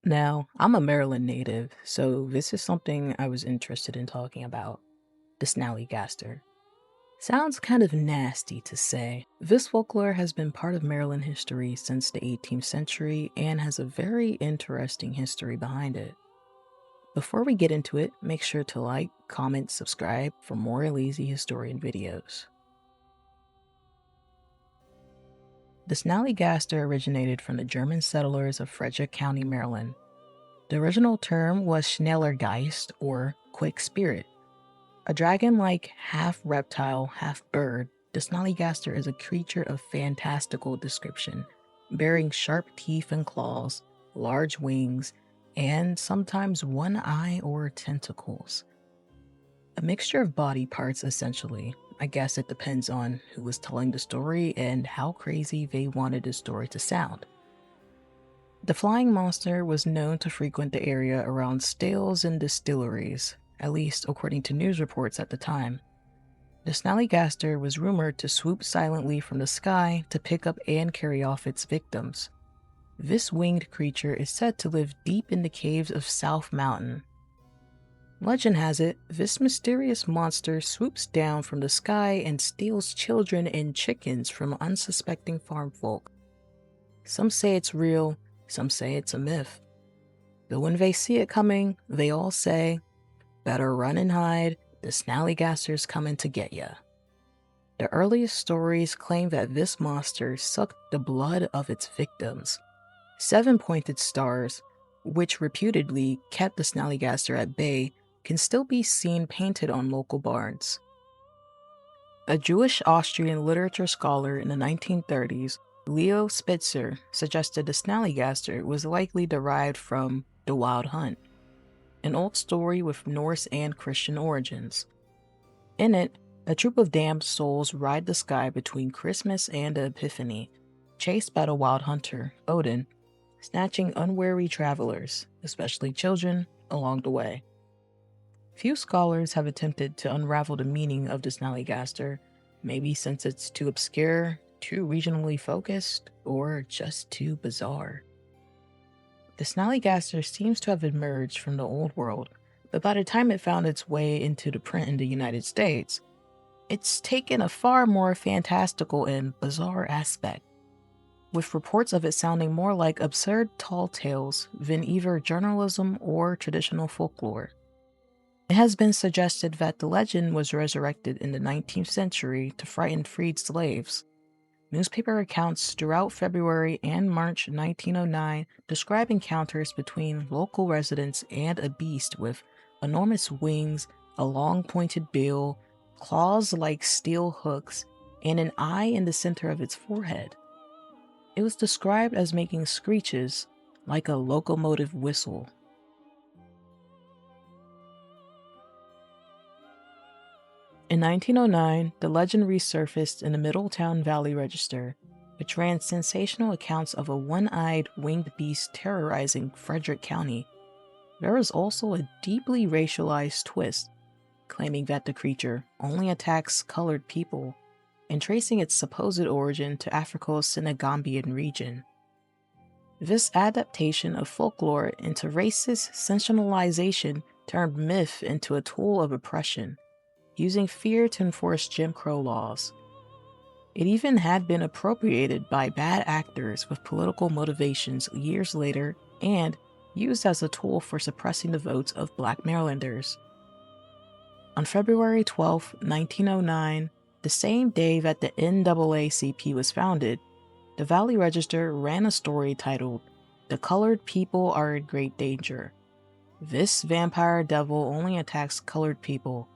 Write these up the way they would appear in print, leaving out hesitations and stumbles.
Now, I'm a Maryland native, so this is something I was interested in talking about the Snallygaster. Sounds kind of nasty to say. This folklore has been part of Maryland history since the 18th century and has a very interesting history behind it. Before we get into it, make sure to like, comment, subscribe for more lazy historian videos. The Snallygaster originated from the German settlers of Frederick County, Maryland. The original term was Snallygeist, or quick spirit. A dragon-like half-reptile, half-bird, the Snallygaster is a creature of fantastical description, bearing sharp teeth and claws, large wings, and sometimes one eye or tentacles. A mixture of body parts, essentially. I guess it depends on who was telling the story and how crazy they wanted the story to sound. The flying monster was known to frequent the area around stalls and distilleries, at least according to news reports at the time. The Snallygaster was rumored to swoop silently from the sky to pick up and carry off its victims. This winged creature is said to live deep in the caves of South Mountain. Legend has it, this mysterious monster swoops down from the sky and steals children and chickens from unsuspecting farm folk. Some say it's real, some say it's a myth. But when they see it coming, they all say, "Better run and hide, the Snallygaster's coming to get ya." The earliest stories claim that this monster sucked the blood of its victims. Seven-pointed stars, which reputedly kept the Snallygaster at bay, can still be seen painted on local barns. A Jewish Austrian literature scholar in the 1930s, Leo Spitzer, suggested the Snallygaster was likely derived from the Wild Hunt, an old story with Norse and Christian origins. In it, a troop of damned souls ride the sky between Christmas and the Epiphany, chased by the wild hunter, Odin, snatching unwary travelers, especially children, along the way. Few scholars have attempted to unravel the meaning of the Snallygaster, maybe since it's too obscure, too regionally focused, or just too bizarre. The Snallygaster seems to have emerged from the old world, but by the time it found its way into the print in the United States, it's taken a far more fantastical and bizarre aspect, with reports of it sounding more like absurd tall tales than either journalism or traditional folklore. It has been suggested that the legend was resurrected in the 19th century to frighten freed slaves. Newspaper accounts throughout February and March 1909 describe encounters between local residents and a beast with enormous wings, a long pointed bill, claws like steel hooks, and an eye in the center of its forehead. It was described as making screeches like a locomotive whistle. In 1909, the legend resurfaced in the Middletown Valley Register, which ran sensational accounts of a one-eyed winged beast terrorizing Frederick County. There was also a deeply racialized twist, claiming that the creature only attacks colored people, and tracing its supposed origin to Africa's Senegambian region. This adaptation of folklore into racist sensationalization turned myth into a tool of oppression, using fear to enforce Jim Crow laws. It even had been appropriated by bad actors with political motivations years later and used as a tool for suppressing the votes of Black Marylanders. On February 12, 1909, the same day that the NAACP was founded, the Valley Register ran a story titled, "The Colored People Are in Great Danger. This vampire devil only attacks colored people.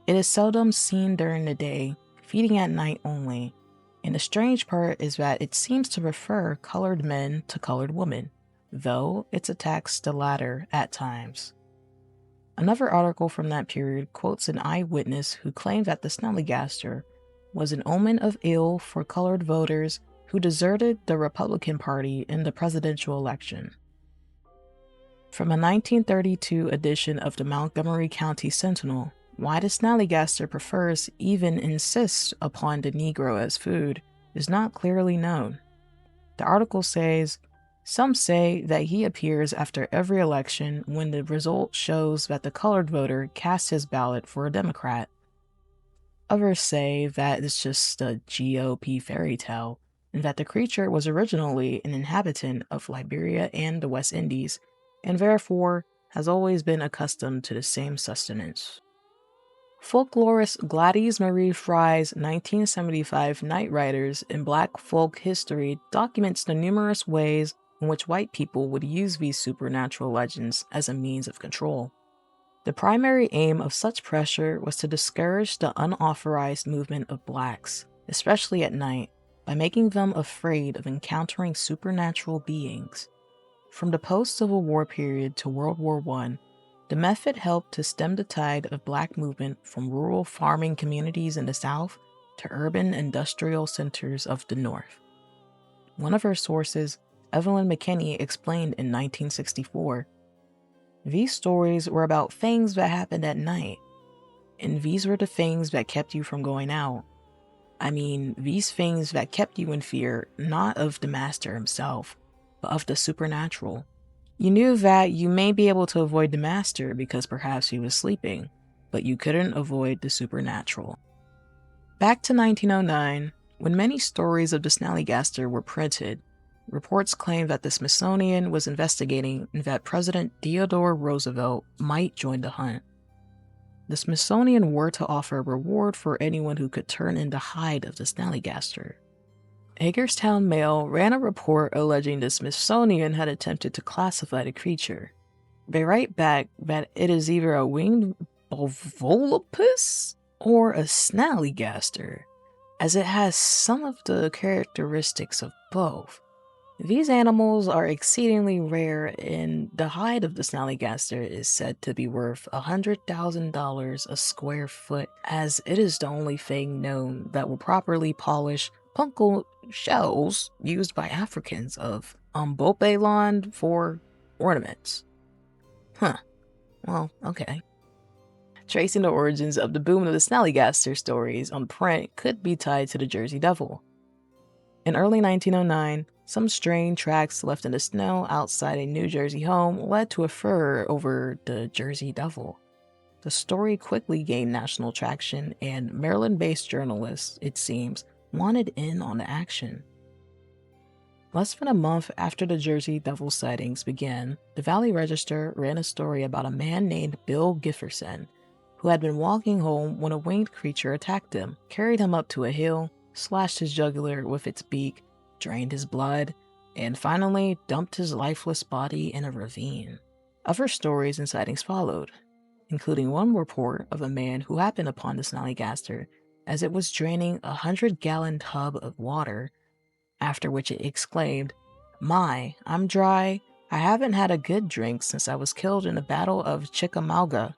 It is seldom seen during the day, feeding at night only, and the strange part is that it seems to prefer colored men to colored women, though it attacks the latter at times." Another article from that period quotes an eyewitness who claimed that the Snallygaster was an omen of ill for colored voters who deserted the Republican Party in the presidential election. From a 1932 edition of the Montgomery County Sentinel, why the Snallygaster prefers, even insists upon the Negro as food, is not clearly known. The article says, Some say that he appears after every election when the result shows that the colored voter cast his ballot for a Democrat. Others say that it's just a GOP fairy tale, and that the creature was originally an inhabitant of Liberia and the West Indies, and therefore has always been accustomed to the same sustenance. Folklorist Gladys Marie Fry's 1975 Night Riders in Black Folk History documents the numerous ways in which white people would use these supernatural legends as a means of control. The primary aim of such pressure was to discourage the unauthorized movement of blacks, especially at night, by making them afraid of encountering supernatural beings. From the post-Civil War period to World War I, the method helped to stem the tide of black movement from rural farming communities in the South to urban industrial centers of the North. One of her sources, Evelyn McKinney, explained in 1964, "These stories were about things that happened at night, and these were the things that kept you from going out. I mean, these things that kept you in fear, not of the master himself, but of the supernatural. You knew that you may be able to avoid the master because perhaps he was sleeping, but you couldn't avoid the supernatural." Back to 1909, when many stories of the Snallygaster were printed, reports claimed that the Smithsonian was investigating and that President Theodore Roosevelt might join the hunt. The Smithsonian were to offer a reward for anyone who could turn in the hide of the Snallygaster. Hagerstown Mail ran a report alleging the Smithsonian had attempted to classify the creature. They write back that it is either a winged bovolopus or a Snallygaster, as it has some of the characteristics of both. These animals are exceedingly rare, and the hide of the Snallygaster is said to be worth $100,000 a square foot, as it is the only thing known that will properly polish punctal shells used by Africans of Umbopeland for ornaments. Well, okay. Tracing the origins of the boom of the Snallygaster stories on print could be tied to the Jersey Devil. In early 1909, some strange tracks left in the snow outside a New Jersey home led to a furor over the Jersey Devil. The story quickly gained national traction, and Maryland-based journalists, it seems, wanted in on the action. Less than a month after the Jersey Devil sightings began, the Valley Register ran a story about a man named Bill Gifferson, who had been walking home when a winged creature attacked him, carried him up to a hill, slashed his jugular with its beak, drained his blood, and finally dumped his lifeless body in a ravine. Other stories and sightings followed, including one report of a man who happened upon the Snallygaster as it was draining a 100-gallon tub of water, after which it exclaimed, "My, I'm dry. I haven't had a good drink since I was killed in the Battle of Chickamauga,"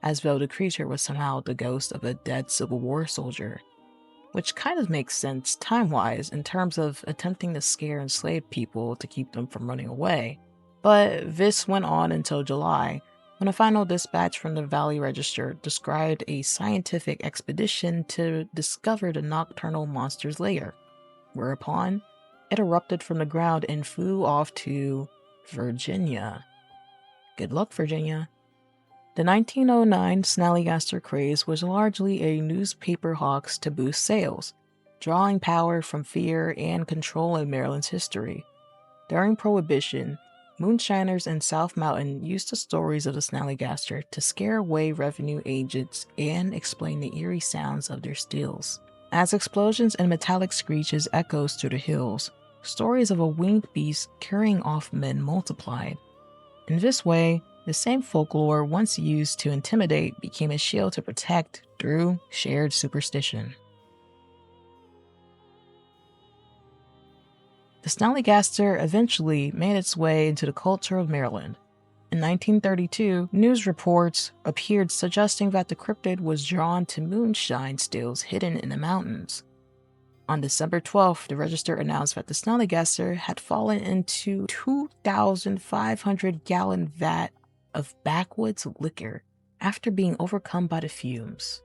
as though the creature was somehow the ghost of a dead Civil War soldier, which kind of makes sense time-wise in terms of attempting to scare enslaved people to keep them from running away. But this went on until July, when a final dispatch from the Valley Register described a scientific expedition to discover the nocturnal monster's lair, whereupon it erupted from the ground and flew off to Virginia. Good luck, Virginia. The 1909 Snallygaster craze was largely a newspaper hoax to boost sales, drawing power from fear and control in Maryland's history. During Prohibition, moonshiners in South Mountain used the stories of the Snallygaster to scare away revenue agents and explain the eerie sounds of their stills. As explosions and metallic screeches echoed through the hills, stories of a winged beast carrying off men multiplied. In this way, the same folklore once used to intimidate became a shield to protect through shared superstition. The Snallygaster eventually made its way into the culture of Maryland. In 1932, news reports appeared suggesting that the cryptid was drawn to moonshine stills hidden in the mountains. On December 12th, the Register announced that the Snallygaster had fallen into 2,500-gallon vat of backwoods liquor after being overcome by the fumes.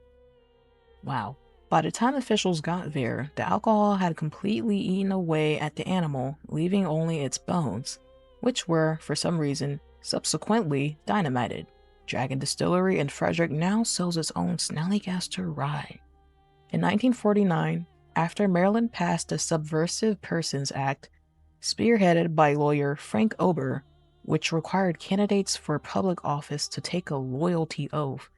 Wow. By the time officials got there, the alcohol had completely eaten away at the animal, leaving only its bones, which were, for some reason, subsequently dynamited. Dragon Distillery in Frederick now sells its own Snallygaster rye. In 1949, after Maryland passed the Subversive Persons Act, spearheaded by lawyer Frank Ober, which required candidates for public office to take a loyalty oath,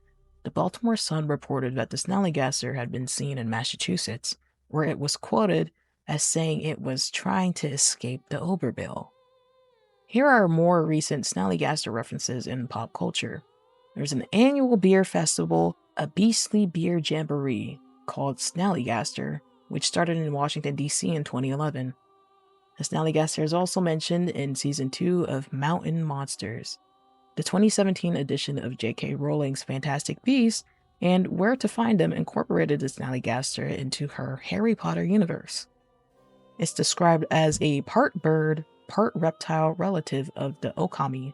the Baltimore Sun reported that the Snallygaster had been seen in Massachusetts, where it was quoted as saying it was trying to escape the Ober bill. Here are more recent Snallygaster references in pop culture. There's an annual beer festival, a beastly beer jamboree, called Snallygaster, which started in Washington, D.C. in 2011. The Snallygaster is also mentioned in Season 2 of Mountain Monsters, the 2017 edition of J.K. Rowling's Fantastic Beasts, and Where to Find Them incorporated the Snallygaster into her Harry Potter universe. It's described as a part bird, part reptile relative of the Okami,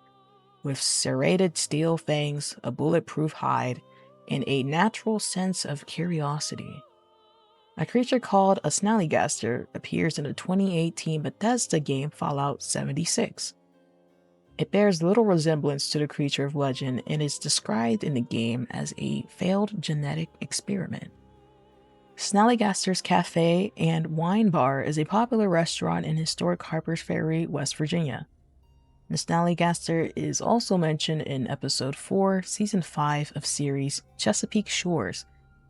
with serrated steel fangs, a bulletproof hide, and a natural sense of curiosity. A creature called a Snallygaster appears in the 2018 Bethesda game Fallout 76. It bears little resemblance to the creature of legend and is described in the game as a failed genetic experiment. Snallygaster's Cafe and Wine Bar is a popular restaurant in historic Harpers Ferry, West Virginia. The Snallygaster is also mentioned in Episode 4, Season 5 of series Chesapeake Shores,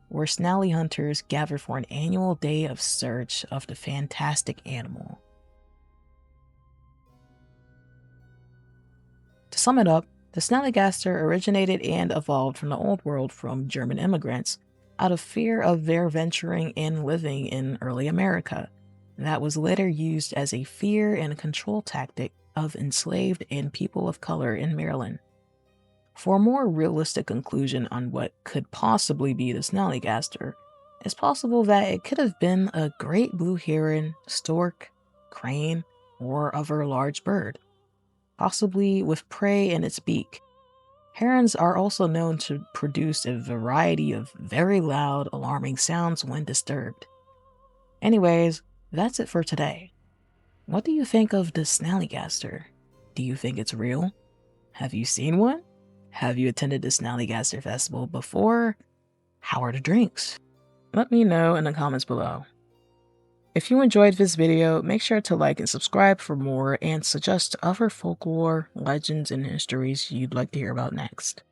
where Snally hunters gather for an annual day of search of the fantastic animal. To sum it up, the Snallygaster originated and evolved from the Old World from German immigrants out of fear of their venturing and living in early America. That was later used as a fear and control tactic of enslaved and people of color in Maryland. For a more realistic conclusion on what could possibly be the Snallygaster, it's possible that it could have been a great blue heron, stork, crane, or other large bird, possibly with prey in its beak. Herons are also known to produce a variety of very loud, alarming sounds when disturbed. Anyways, that's it for today. What do you think of the Snallygaster? Do you think it's real? Have you seen one? Have you attended the Snallygaster Festival before? How are the drinks? Let me know in the comments below. If you enjoyed this video, make sure to like and subscribe for more and suggest other folklore, legends, and histories you'd like to hear about next.